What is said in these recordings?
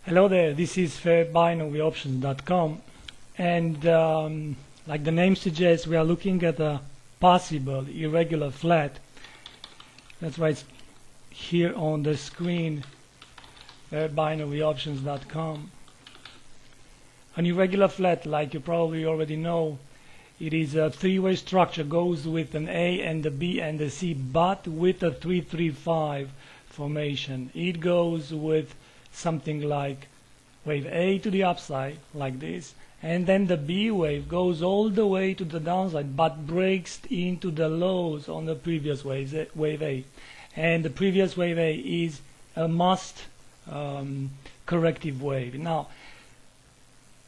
Hello there, this is binaryoptions.com, and like the name suggests, we are looking at a possible irregular flat. That's why it's here on the screen, binaryoptions.com. An irregular flat, like you probably already know, it is a three-way structure, goes with an A and a B and a C, but with a 3-3-5 formation. It goes with something like wave A to the upside, like this, and then the B wave goes all the way to the downside, but breaks into the lows on the previous wave A. And the previous wave A is a must corrective wave. Now,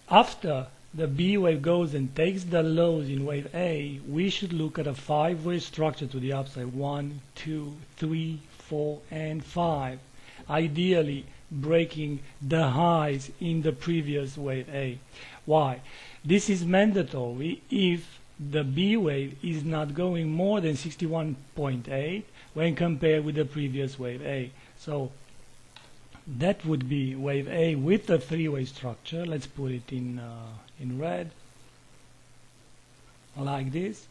after the B wave goes and takes the lows in wave A, we should look at a five-way structure to the upside. 1, 2, 3, 4, and 5. Ideally breaking the highs in the previous wave A. Why? This is mandatory if the B wave is not going more than 61.8 when compared with the previous wave A. So that would be wave A with a three-way structure. Let's put it in red, like this.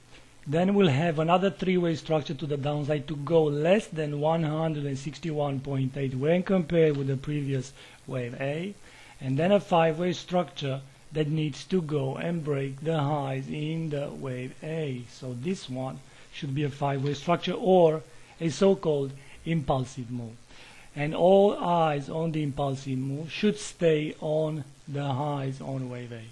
Then we'll have another three-way structure to the downside to go less than 161.8 when compared with the previous wave A, and then a five-way structure that needs to go and break the highs in the wave A. So this one should be a five-way structure or a so-called impulsive move. And all eyes on the impulsive move should stay on the highs on wave A.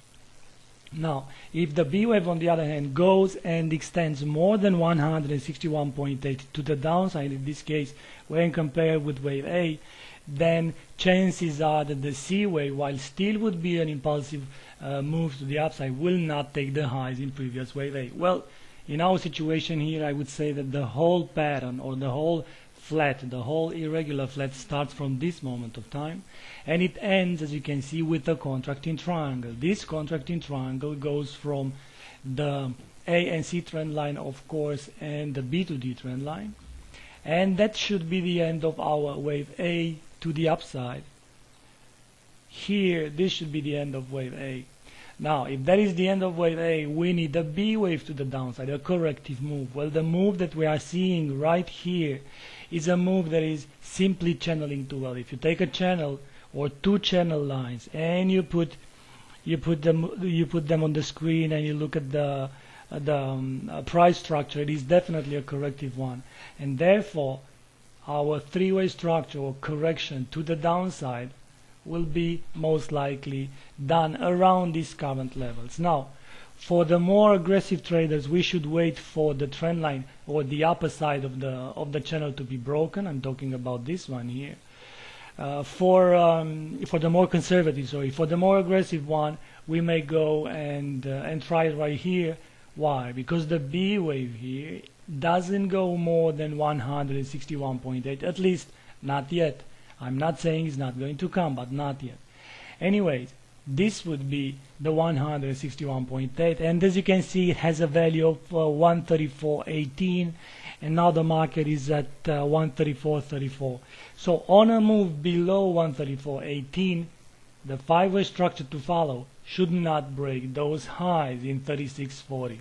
Now, if the B wave, on the other hand, goes and extends more than 161.8 to the downside, in this case, when compared with wave A, then chances are that the C wave, while still would be an impulsive move to the upside, will not take the highs in previous wave A. Well, in our situation here, I would say that the whole pattern, or the whole flat, the whole irregular flat, starts from this moment of time, and it ends, as you can see, with a contracting triangle. This contracting triangle goes from the A and C trend line, of course, and the B to D trend line, and that should be the end of our wave A to the upside. Here, this should be the end of wave A. Now, if that is the end of wave A, we need a B wave to the downside, a corrective move. Well, the move that we are seeing right here is a move that is simply channeling too well. If you take a channel or two channel lines and you put them on the screen and you look at the price structure, it is definitely a corrective one, and therefore our three-way structure or correction to the downside will be most likely done around these current levels. Now, for the more aggressive traders, we should wait for the trend line or the upper side of the channel to be broken. I'm talking about this one here. For the more conservative, for the more aggressive one, we may go and try it right here. Why? Because the B wave here doesn't go more than 161.8, at least not yet. I'm not saying it's not going to come, but not yet. Anyways, this would be the 161.8, and as you can see, it has a value of 134.18, and now the market is at 134.34. So on a move below 134.18, the five-way structure to follow should not break those highs in 36.40.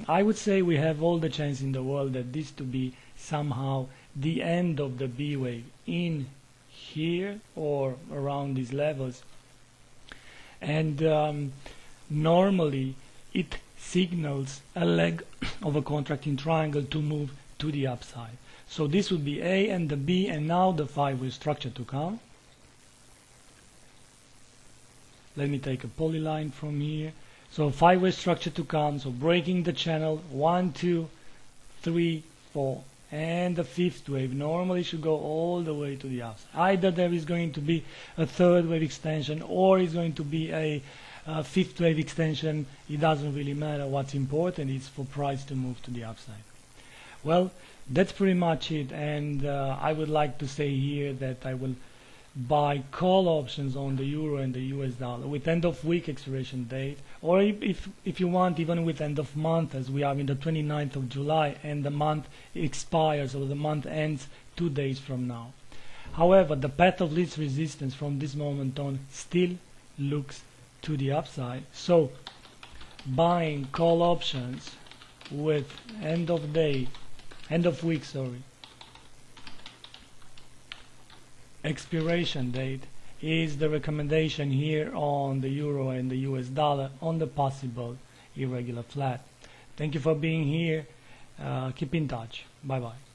I would say we have all the chance in the world that this to be somehow the end of the B wave in here or around these levels. And normally it signals a leg of a contracting triangle to move to the upside. So this would be A and the B, and now the five-way structure to come. Let me take a polyline from here. So five-way structure to come, so breaking the channel, 1, 2, 3, 4, and the fifth wave normally should go all the way to the upside. Either there is going to be a third wave extension or is going to be a fifth wave extension. It doesn't really matter. What's important is for price to move to the upside. Well, that's pretty much it, and I would like to say here that I will buy call options on the euro and the US dollar with end of week expiration date, or if you want, even with end of month, as we are in the 29th of July and the month expires, or the month ends 2 days from now. However, the path of least resistance from this moment on still looks to the upside. So buying call options with end of week, expiration date is the recommendation here on the euro and the US dollar on the possible irregular flat. Thank you for being here. Keep in touch. Bye bye.